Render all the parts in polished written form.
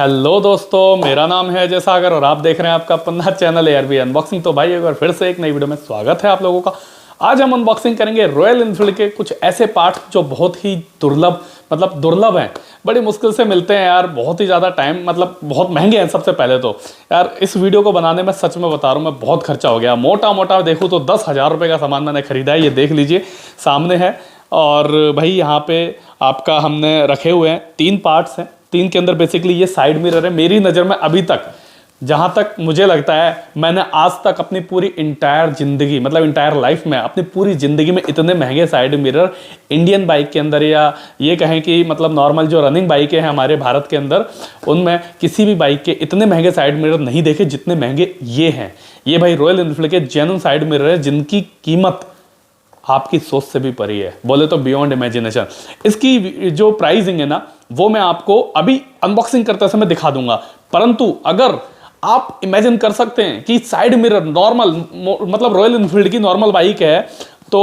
Hello दोस्तों, मेरा नाम है अजय सागर और आप देख रहे हैं आपका अपना चैनल ARB अनबॉक्सिंग। तो भाई एक बार फिर से एक नई वीडियो में स्वागत है आप लोगों का। आज हम अनबॉक्सिंग करेंगे रॉयल एनफील्ड के कुछ ऐसे पार्ट जो बहुत ही दुर्लभ हैं, बड़ी मुश्किल से मिलते हैं यार, बहुत ही ज़्यादा टाइम बहुत महंगे हैं। सबसे पहले तो यार इस वीडियो को बनाने में सच में बता रहा हूँ मैं, बहुत खर्चा हो गया। मोटा देखूँ तो 10,000 रुपये का सामान मैंने खरीदा है। ये देख लीजिए सामने है। और भाई यहाँ पे आपका हमने रखे हुए हैं 3 पार्ट्स हैं। 3 के अंदर बेसिकली ये साइड मिरर है। मेरी नज़र में अभी तक जहाँ तक मुझे लगता है, मैंने आज तक अपनी पूरी इंटायर ज़िंदगी इंटायर लाइफ में अपनी पूरी ज़िंदगी में इतने महंगे साइड मिरर इंडियन बाइक के अंदर, या ये कहें कि नॉर्मल जो रनिंग बाइकें हैं हमारे भारत के अंदर, उनमें किसी भी बाइक के इतने महंगे साइड मिरर नहीं देखे जितने महंगे ये हैं। ये भाई रॉयल एनफील्ड के जेन्युइन साइड मिरर है, जिनकी कीमत आपकी सोच से भी परी है, बोले तो बियॉन्ड इमेजिनेशन। इसकी जो प्राइसिंग है ना, वो मैं आपको अभी अनबॉक्सिंग करते समय दिखा दूंगा। परंतु अगर आप इमेजिन कर सकते हैं कि side mirror normal royal Enfield की नॉर्मल बाइक है, तो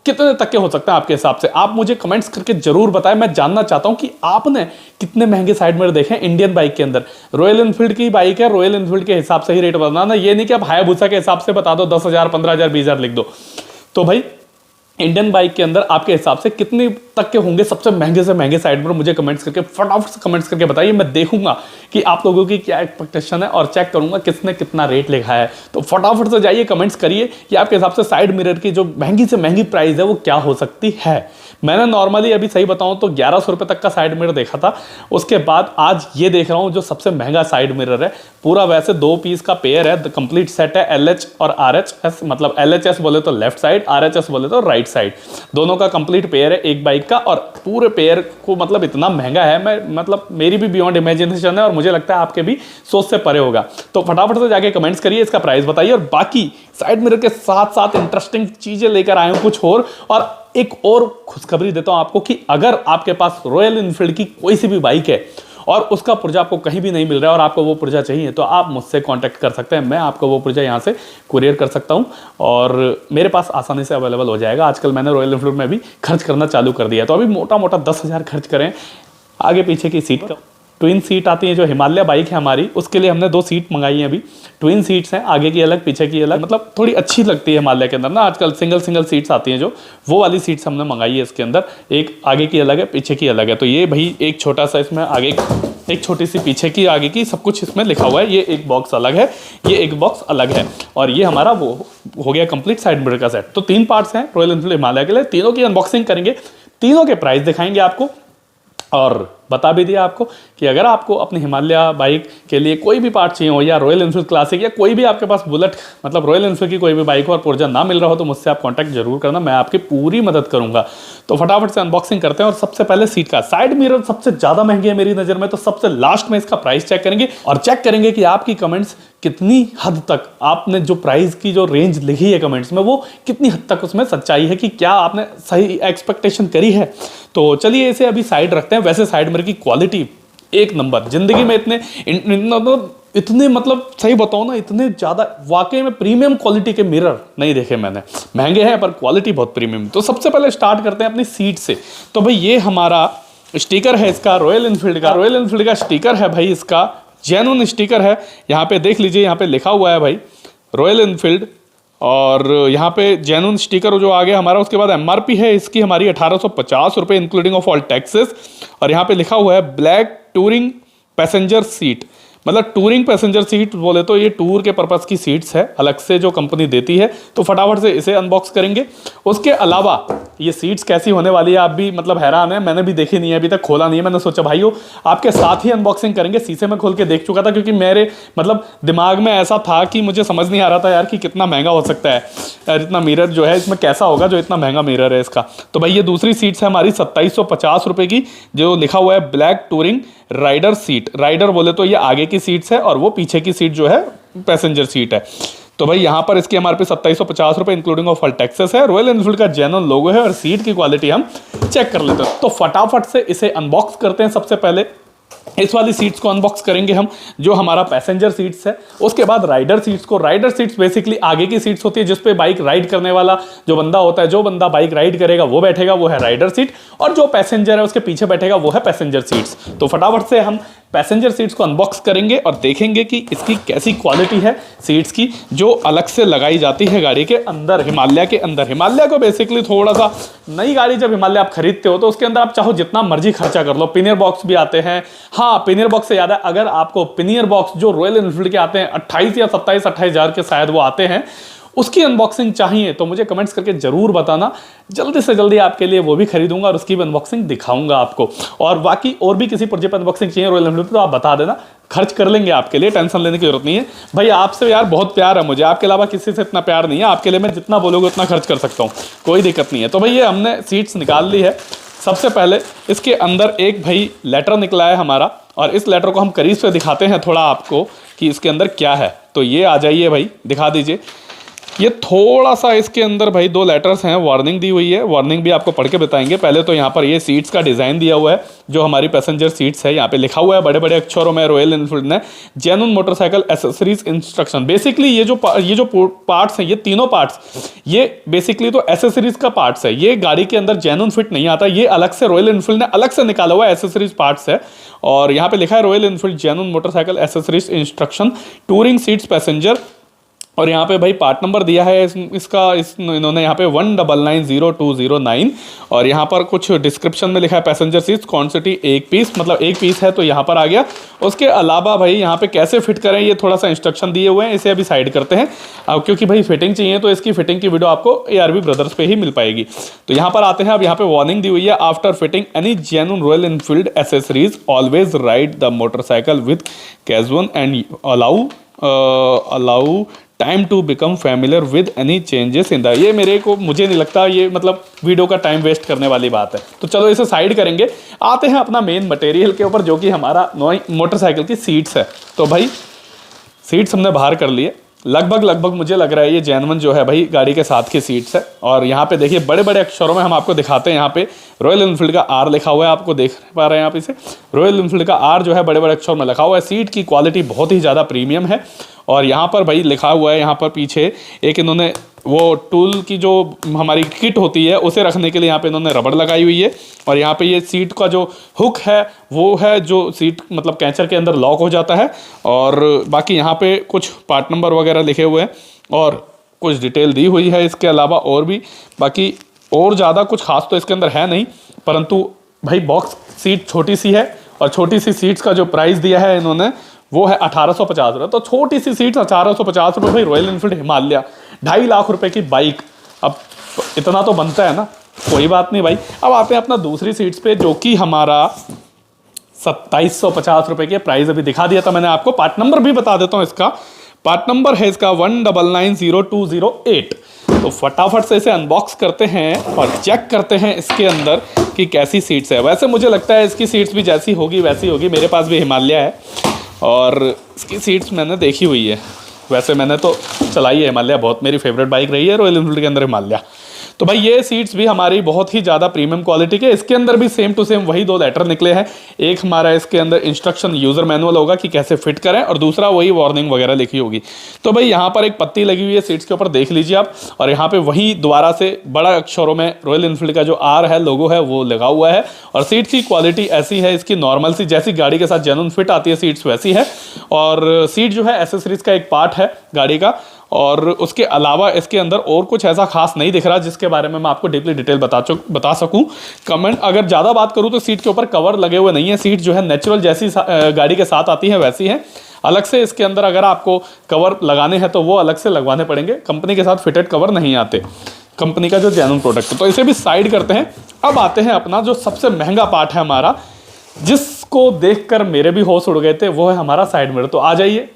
कितने तक के हो सकते हैं आपके हिसाब से? आप मुझे कमेंट्स करके जरूर बताएं। मैं जानना चाहता हूं कि आपने कितने महंगे साइड मिरर देखे हैं इंडियन बाइक के अंदर। रॉयल एनफील्ड की बाइक है, रॉयल एनफील्ड के हिसाब से ही रेट बताना, ये नहीं कि आप हायाबुसा के हिसाब से बता दो 10,000, 15,000, 20,000 लिख दो। तो भाई इंडियन बाइक के अंदर आपके हिसाब से कितने तक के होंगे सबसे महंगे से महंगे साइड मिरर? मुझे कमेंट्स करके फटाफट से कमेंट्स करके बताइए। मैं देखूंगा कि आप लोगों की क्या एक्सपेक्टेशन है और चेक करूंगा किसने कितना रेट लिखा है। तो फटाफट से जाइए कमेंट्स करिए कि आपके हिसाब से साइड मिरर की जो महंगी से महंगी प्राइस है वो क्या हो सकती है। मैंने नॉर्मली अभी सही बताऊं तो 1100 रुपये तक का साइड मिरर देखा था। उसके बाद आज ये देख रहा हूं जो सबसे महंगा साइड मिरर है। पूरा वैसे 2 पीस का पेयर है, कंप्लीट सेट है। LH और RHS, LHS बोले तो लेफ्ट साइड, RHS बोले तो राइट साइड, दोनों का कंप्लीट पेयर है एक बाइक का। और पूरे पेयर को इतना महंगा है, मैं मेरी भी बियॉन्ड इमेजिनेशन है और मुझे लगता है आपके भी सोच से परे होगा। तो फटाफट से जाके कमेंट्स करिए, इसका प्राइस बताइए। और बाकी साइड मिरर के साथ साथ इंटरेस्टिंग चीजें लेकर आए हूं कुछ और एक और खुशखबरी देता हूं आपको कि अगर आपके पास रॉयल एनफील्ड की कोई सी भी बाइक है और उसका पुर्जा आपको कहीं भी नहीं मिल रहा है और आपको वो पुर्जा चाहिए, तो आप मुझसे कांटेक्ट कर सकते हैं। मैं आपको वो पुर्जा यहाँ से कुरियर कर सकता हूँ और मेरे पास आसानी से अवेलेबल हो जाएगा। आजकल मैंने रॉयल एनफील्ड में भी खर्च करना चालू कर दिया है। तो अभी मोटा 10,000 खर्च करें। आगे पीछे की सीट का ट्विन सीट आती है, जो हिमालय बाइक है हमारी, उसके लिए हमने 2 सीट मंगाई है। अभी ट्विन सीट्स हैं, आगे की अलग पीछे की अलग, थोड़ी अच्छी लगती है हिमालय के अंदर ना। आजकल सिंगल सीट्स आती हैं, जो वो वाली सीट्स हमने मंगाई है। इसके अंदर एक आगे की अलग है, पीछे की अलग है। तो ये भाई एक छोटा सा इसमें आगे, एक छोटी सी पीछे की, आगे की, सब कुछ इसमें लिखा हुआ है। ये एक बॉक्स अलग है, ये एक बॉक्स अलग है, और ये हमारा वो हो गया कंप्लीट साइड मिरर का सेट। तो 3 पार्ट्स हैं रॉयल एनफील्ड हिमालय के लिए। तीनों की अनबॉक्सिंग करेंगे, तीनों के प्राइस दिखाएंगे आपको, और बता भी दिया आपको कि अगर आपको अपनी हिमालय बाइक के लिए कोई भी पार्ट चाहिए हो, या रॉयल एनफील्ड क्लासिक, या कोई भी आपके पास बुलेट रॉयल एनफील्ड की कोई भी बाइक हो और पुर्जा ना मिल रहा हो, तो मुझसे आप कांटेक्ट जरूर करना, मैं आपकी पूरी मदद करूंगा। तो फटाफट से अनबॉक्सिंग करते हैं। और सबसे पहले सीट का साइड मिरर सबसे ज़्यादा महंगे है मेरी नज़र में, तो सबसे लास्ट में इसका प्राइस चेक करेंगे और चेक करेंगे कि आपकी कमेंट्स कितनी हद तक, आपने जो प्राइस की जो रेंज लिखी है कमेंट्स में, वो कितनी हद तक उसमें सच्चाई है, कि क्या आपने सही एक्सपेक्टेशन करी है। तो चलिए इसे अभी साइड रखते हैं। वैसे साइड मिरर की क्वालिटी एक नंबर, जिंदगी में इतने सही बताओ ना, इतने ज़्यादा वाकई में प्रीमियम क्वालिटी के मिरर नहीं देखे मैंने। महंगे हैं पर क्वालिटी बहुत प्रीमियम। तो सबसे पहले स्टार्ट करते हैं अपनी सीट से। तो भाई ये हमारा स्टिकर है इसका, रॉयल एनफील्ड का स्टिकर है भाई, इसका जेन्युइन स्टिकर है। यहाँ पे देख लीजिए, यहाँ पे लिखा हुआ है भाई रॉयल एनफील्ड, और यहाँ पे जेन्युइन स्टिकर जो आ गया हमारा। उसके बाद MRP है इसकी हमारी 1850 रुपये इंक्लूडिंग ऑफ ऑल टैक्सेस। और यहाँ पे लिखा हुआ है black touring passenger seat, touring passenger seat बोले तो ये टूर के पर्पस की सीट्स है, अलग से जो कंपनी देती है। तो फटाफट से इसे अनबॉक्स करेंगे। उसके अलावा ये सीट्स कैसी होने वाली है, आप भी हैरान है। मैंने भी देखी नहीं है, अभी तक खोला नहीं है। मैंने सोचा भाइयों आपके साथ ही अनबॉक्सिंग करेंगे। शीशे में खोल के देख चुका था, क्योंकि मेरे दिमाग में ऐसा था कि मुझे समझ नहीं आ रहा था यार कि कितना महंगा हो सकता है यार, इतना मिरर जो है इसमें कैसा होगा जो इतना महंगा मिरर है इसका। तो भाई ये दूसरी सीट्स है हमारी 2750 रुपये की, जो लिखा हुआ है black touring rider seat. Rider बोले तो ये आगे की सीट्स है और वो पीछे की सीट जो है पैसेंजर सीट है। तो भाई यहाँ पर इसकी MRP 2750 रुपये इंक्लूडिंग ऑफ ऑल टैक्सेस है। रॉयल एनफील्ड का जेन्युइन लोगो है और सीट की क्वालिटी हम चेक कर लेते हैं। तो फटाफट से इसे अनबॉक्स करते हैं। सबसे पहले इस वाली सीट्स को अनबॉक्स करेंगे हम, जो हमारा पैसेंजर सीट्स है। उसके बाद राइडर सीट्स को, राइडर सीट्स बेसिकली आगे की सीट्स होती है जिस पे बाइक राइड करने वाला जो बंदा होता है, जो बंदा बाइक राइड करेगा वो बैठेगा, वो है राइडर सीट, और जो पैसेंजर है उसके पीछे बैठेगा वो है पैसेंजर सीट्स। तो फटाफट से हम पैसेंजर सीट्स को अनबॉक्स करेंगे और देखेंगे कि इसकी कैसी क्वालिटी है सीट्स की, जो अलग से लगाई जाती है गाड़ी के अंदर, हिमालय के अंदर। हिमालय को बेसिकली थोड़ा सा, नई गाड़ी जब हिमालय आप खरीदते हो तो उसके अंदर आप चाहो जितना मर्जी खर्चा कर लो, पिनियर बॉक्स भी आते हैं। हाँ, पिनियर बॉक्स से याद है, अगर आपको पिनियर बॉक्स जो रॉयल एनफील्ड के आते हैं 28 या 27-28 हज़ार के शायद वो आते हैं, उसकी अनबॉक्सिंग चाहिए तो मुझे कमेंट्स करके जरूर बताना, जल्दी से जल्दी आपके लिए वो भी खरीदूंगा और उसकी भी अनबॉक्सिंग दिखाऊंगा आपको। और बाकी और भी किसी प्रोजेक्ट अनबॉक्सिंग चाहिए रॉयल एनफील्ड तो आप बता देना, खर्च कर लेंगे आपके लिए, टेंशन लेने की जरूरत नहीं है भाई। आपसे यार बहुत प्यार है मुझे, आपके अलावा किसी से इतना प्यार नहीं है। आपके लिए मैं जितना बोलोगे उतना खर्च कर सकता हूँ, कोई दिक्कत नहीं है। तो भाई ये हमने सीट्स निकाल ली है। सबसे पहले इसके अंदर एक भाई लेटर निकला है हमारा, और इस लेटर को हम करीब से दिखाते हैं थोड़ा आपको कि इसके अंदर क्या है। तो ये आ जाइए भाई, दिखा दीजिए। ये थोड़ा सा इसके अंदर भाई 2 लेटर्स हैं, वार्निंग दी हुई है, वार्निंग भी आपको पढ़ के बताएंगे। पहले तो यहाँ पर ये सीट्स का डिज़ाइन दिया हुआ है, जो हमारी पैसेंजर सीट्स है, यहाँ पे लिखा हुआ है बड़े बड़े अक्षरों में रॉयल एनफील्ड ने genuine motorcycle accessories instruction. Basically ये जो पार्ट्स हैं, ये तीनों पार्ट्स, ये बेसिकली तो एसेसरीज का पार्ट्स है। ये गाड़ी के अंदर जेन्युइन फिट नहीं आता, ये अलग से रॉयल एनफील्ड ने अलग से निकाला हुआ एसेसरीज पार्ट्स है। और यहाँ पे लिखा है royal Enfield genuine motorcycle accessories instruction touring seats passenger. और यहाँ पे भाई पार्ट नंबर दिया है इन्होंने यहाँ पे 1990209। और यहाँ पर कुछ डिस्क्रिप्शन में लिखा है पैसेंजर सीट्स क्वांटिटी 1 पीस, मतलब 1 पीस है तो यहाँ पर आ गया। उसके अलावा भाई यहाँ पे कैसे फिट करें ये थोड़ा सा इंस्ट्रक्शन दिए हुए हैं, इसे अभी साइड करते हैं। अब क्योंकि भाई फिटिंग चाहिए तो इसकी फिटिंग की वीडियो आपको ARB ब्रदर्स पे ही मिल पाएगी। तो यहाँ पर आते हैं। अब यहाँ पे वार्निंग दी हुई है, after fitting any genuine Royal Enfield accessories always ride the motorcycle with casual and allow time to become familiar with any changes in the. ये मुझे नहीं लगता ये मतलब वीडियो का टाइम वेस्ट करने वाली बात है, तो चलो इसे साइड करेंगे। आते हैं अपना मेन मटेरियल के ऊपर, जो कि हमारा मोटरसाइकिल की सीट्स है। तो भाई सीट्स हमने बाहर कर लिए, लगभग मुझे लग रहा है ये जेन्युइन जो है भाई गाड़ी के साथ की सीट्स है। और यहाँ पे देखिए बड़े बड़े अक्षरों में हम आपको दिखाते हैं, यहाँ पे रॉयल एनफील्ड का R लिखा हुआ है, आपको देख पा रहे हैं आप इसे, रॉयल एनफील्ड का R जो है बड़े बड़े अक्षरों में लिखा हुआ है। सीट की क्वालिटी बहुत ही ज़्यादा प्रीमियम है। और यहाँ पर भाई लिखा हुआ है, यहाँ पर पीछे एक इन्होंने वो टूल की जो हमारी किट होती है उसे रखने के लिए यहाँ पे इन्होंने रबड़ लगाई हुई है। और यहाँ पे ये सीट का जो हुक है वो है जो सीट मतलब कैचर के अंदर लॉक हो जाता है। और बाकी यहाँ पे कुछ पार्ट नंबर वगैरह लिखे हुए हैं और कुछ डिटेल दी हुई है। इसके अलावा और भी बाकी और ज़्यादा कुछ खास तो इसके अंदर है नहीं, परंतु भाई बॉक्स सीट छोटी सी है और छोटी सी सीट्स का जो प्राइस दिया है इन्होंने वो है 1850 रुपये। तो छोटी सी सीट्स 1850 रुपये भाई, रॉयल एनफील्ड हिमालय 2.5 लाख रुपए की बाइक, अब इतना तो बनता है ना, कोई बात नहीं भाई। अब आते हैं अपना दूसरी सीट्स पे, जो कि हमारा 2750 रुपये की प्राइस अभी दिखा दिया था मैंने आपको। पार्ट नंबर भी बता देता हूँ इसका, पार्ट नंबर है इसका 1990208। तो फटाफट से इसे अनबॉक्स करते हैं और चेक करते हैं इसके अंदर कि कैसी सीट्स है। वैसे मुझे लगता है इसकी सीट्स भी जैसी होगी वैसी होगी, मेरे पास भी हिमालय है और इसकी सीट्स मैंने देखी हुई है। वैसे मैंने तो चलाई है हिमालय, बहुत मेरी फेवरेट बाइक रही है रॉयल एनफील्ड के अंदर हिमालय। तो भाई ये सीट्स भी हमारी बहुत ही ज़्यादा प्रीमियम क्वालिटी के। इसके अंदर भी सेम टू सेम वही 2 लेटर निकले हैं। एक हमारा इसके अंदर इंस्ट्रक्शन यूज़र मैनुअल होगा कि कैसे फिट करें, और दूसरा वही वार्निंग वगैरह लिखी होगी। तो भाई यहाँ पर एक पत्ती लगी हुई है सीट्स के ऊपर, देख लीजिए आप। और यहाँ पे वही दोबारा से बड़ा अक्षरों में रॉयल एनफील्ड का जो R है, लोगो है, वो लगा हुआ है। और सीट की क्वालिटी ऐसी है इसकी नॉर्मल सी, जैसी गाड़ी के साथ जेन्युइन फिट आती है सीट्स वैसी है। और सीट जो है एसेसरीज का एक पार्ट है गाड़ी का। और उसके अलावा इसके अंदर और कुछ ऐसा खास नहीं दिख रहा जिसके बारे में मैं आपको डीपली डिटेल बता सकूं। कमेंट अगर ज़्यादा बात करूं तो सीट के ऊपर कवर लगे हुए नहीं है। सीट जो है नेचुरल जैसी गाड़ी के साथ आती है वैसी है। अलग से इसके अंदर अगर आपको कवर लगाने हैं तो वो अलग से लगवाने पड़ेंगे, कंपनी के साथ फिटेड कवर नहीं आते, कंपनी का जो जेन्युइन प्रोडक्ट है। तो इसे भी साइड करते हैं। अब आते हैं अपना जो सबसे महंगा पार्ट है हमारा, जिसको देखकर मेरे भी होश उड़ गए थे, वो है हमारा साइड मिरर। तो आ जाइए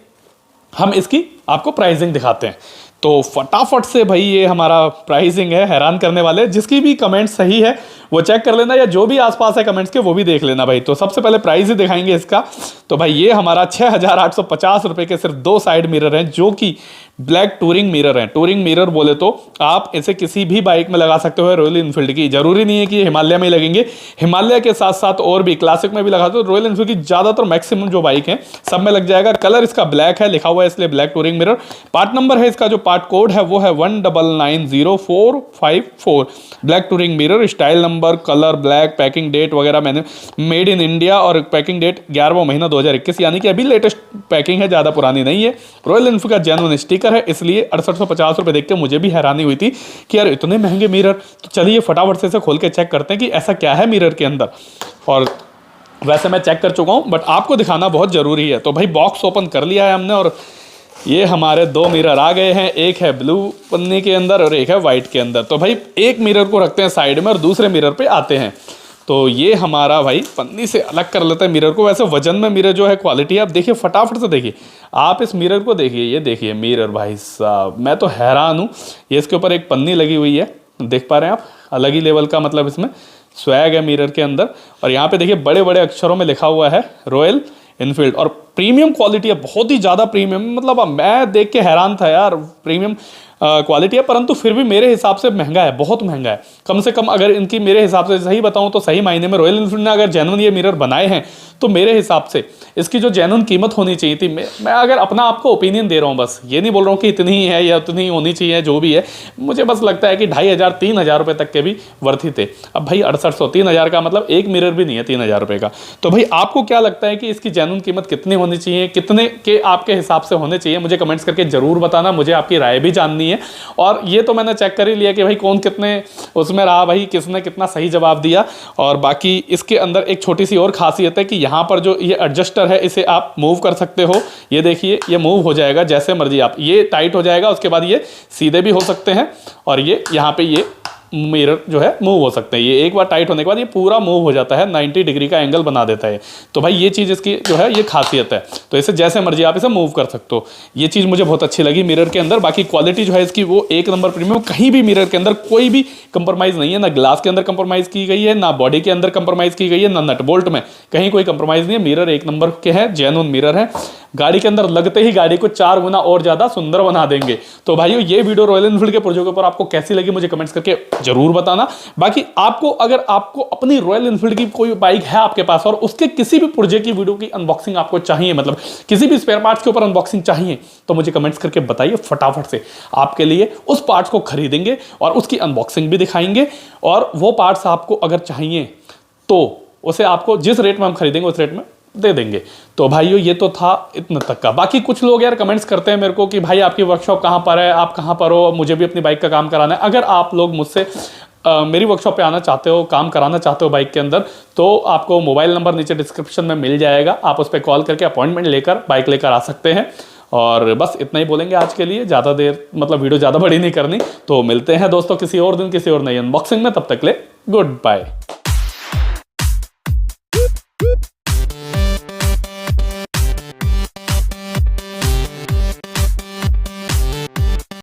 हम इसकी आपको प्राइसिंग दिखाते हैं। तो फटाफट से भाई ये हमारा प्राइसिंग है, हैरान करने वाले। जिसकी भी कमेंट सही है वो चेक कर लेना, या जो भी आसपास है कमेंट्स के वो भी देख लेना भाई। तो सबसे पहले प्राइस ही दिखाएंगे इसका। तो भाई ये हमारा 6850 रुपये के सिर्फ 2 साइड मिरर हैं, जो कि ब्लैक टूरिंग मिरर है। टूरिंग मिरर बोले तो आप इसे किसी भी बाइक में लगा सकते हो रॉयल इनफील्ड की, जरूरी नहीं है कि हिमालय में ही लगेंगे, हिमालय के साथ साथ और भी क्लासिक में भी लगा दो। रॉयल इनफील्ड की ज्यादातर मैक्सिमम जो बाइक है सब में लग जाएगा। कलर इसका ब्लैक है, लिखा हुआ है इसलिए black touring mirror. Part number है इसका, जो पार्ट कोड है वो है 19905454। Black touring mirror, style number, colour black, packing date वगैरह मैंने मेड इन इंडिया और पैकिंग डेट 11वां महीना 2021, यानी कि अभी लेटेस्ट पैकिंग है, ज़्यादा पुरानी नहीं है। रॉयल इनफील्ड का जेन्युइन स्टिकर है, इसलिए 6850 रुपये देख के मुझे भी हैरानी हुई थी कि यार इतने महंगे मिरर। तो चलिए फटाफट से इसे खोल के चेक करते हैं कि ऐसा क्या है मिरर के अंदर। और वैसे मैं चेक कर चुका हूँ बट आपको दिखाना बहुत ज़रूरी है। तो भाई बॉक्स ओपन कर लिया है हमने और ये हमारे दो मिरर आ गए हैं, एक है ब्लू पन्नी के अंदर और एक है वाइट के अंदर। तो भाई एक मिरर को रखते हैं साइड में और दूसरे मिरर पे आते हैं। तो ये हमारा भाई पन्नी से अलग कर लेते हैं मिरर को। वैसे वजन में मिरर जो है क्वालिटी, आप देखिए फटाफट से देखिए, आप इस मिरर को देखिए, ये देखिए मिरर भाई साहब, मैं तो हैरान हूँ। ये इसके ऊपर एक पन्नी लगी हुई है, देख पा रहे हैं आप, अलग ही लेवल का मतलब इसमें स्वैग है मिरर के अंदर। और यहाँ पे देखिए बड़े बड़े अक्षरों में लिखा हुआ है रॉयल इनफील्ड और प्रीमियम क्वालिटी है, बहुत ही ज़्यादा प्रीमियम। मतलब मैं देख के हैरान था यार, प्रीमियम क्वालिटी है परंतु फिर भी मेरे हिसाब से महंगा है, बहुत महंगा है। कम से कम अगर इनकी मेरे हिसाब से सही बताऊं तो सही मायने में रॉयल इनफील्ड ने अगर जेन्युइन ये मिरर बनाए हैं तो मेरे हिसाब से इसकी जो जेन्युइन कीमत होनी चाहिए थी, मैं अगर अपना आपको ओपिनियन दे रहा हूँ, बस ये नहीं बोल रहा हूँ कि इतनी ही है या उतनी ही होनी चाहिए, जो भी है मुझे बस लगता है कि 2500-3000 रुपये तक के भी वर्थ ही थे। अब भाई 6800, 3000 का मतलब एक मिरर भी नहीं है 3000 रुपये का। तो भाई आपको क्या लगता है कि इसकी जेन्युइन कीमत कितनी होनी चाहिए, कितने के आपके हिसाब से होने चाहिए, मुझे कमेंट्स करके जरूर बताना, मुझे आपकी राय भी जाननी है। और ये तो मैंने चेक कर ही लिया कि भाई कौन कितने उसमें रहा, भाई किसने कितना सही जवाब दिया। और बाकी इसके अंदर एक छोटी सी और खासियत है कि यहाँ पर जो ये एडजस्टर है इसे आप मूव कर सकते हो। ये देखिए ये मूव हो जाएगा जैसे मर्जी, आप ये टाइट हो जाएगा, उसके बाद ये सीधे भी हो सकते हैं और ये यहाँ पे ये मिरर जो है मूव हो सकते हैं। ये एक बार टाइट होने के बाद ये पूरा मूव हो जाता है, 90 डिग्री का एंगल बना देता है। तो भाई ये चीज़ इसकी जो है ये खासियत है। तो इसे जैसे मर्जी आप इसे मूव कर सकते हो। ये चीज़ मुझे बहुत अच्छी लगी मिरर के अंदर। बाकी क्वालिटी जो है इसकी वो एक नंबर प्रीमियम, कहीं भी मिरर के अंदर कोई भी कंप्रोमाइज़ नहीं है, ना ग्लास के अंदर कंप्रोमाइज़ की गई है, ना बॉडी के अंदर कंप्रोमाइज़ की गई है, ना नट बोल्ट में, कहीं कोई कंप्रोमाइज़ नहीं है। मिरर एक नंबर के हैं, जेन्युइन मिरर है। गाड़ी के अंदर लगते ही गाड़ी को 4 गुना और ज़्यादा सुंदर बना देंगे। तो भाइयों ये वीडियो रॉयल एनफील्ड के पुर्जों के ऊपर आपको कैसी लगी मुझे कमेंट्स करके जरूर बताना। बाकी आपको अगर आपको अपनी रॉयल एनफील्ड की कोई बाइक है आपके पास और उसके किसी भी पुर्जे की वीडियो की अनबॉक्सिंग आपको चाहिए, मतलब किसी भी स्पेयर पार्ट्स के ऊपर अनबॉक्सिंग चाहिए, तो मुझे कमेंट्स करके बताइए, फटाफट से आपके लिए उस पार्ट्स को खरीदेंगे और उसकी अनबॉक्सिंग भी दिखाएंगे। और वो पार्ट्स आपको अगर चाहिए तो उसे आपको जिस रेट में हम खरीदेंगे उस रेट में दे देंगे। तो भाइयों ये तो था इतना तक का। बाकी कुछ लोग यार कमेंट्स करते हैं मेरे को कि भाई आपकी वर्कशॉप कहाँ पर है, आप कहाँ पर हो, मुझे भी अपनी बाइक का काम कराना है। अगर आप लोग मुझसे मेरी वर्कशॉप पे आना चाहते हो, काम कराना चाहते हो बाइक के अंदर, तो आपको मोबाइल नंबर नीचे डिस्क्रिप्शन में मिल जाएगा, आप उस पर कॉल करके अपॉइंटमेंट लेकर बाइक लेकर आ सकते हैं। और बस इतना ही बोलेंगे आज के लिए, ज़्यादा देर मतलब वीडियो ज़्यादा बड़ी नहीं करनी। तो मिलते हैं दोस्तों किसी और दिन किसी और नई अनबॉक्सिंग में, तब तक ले गुड बाय।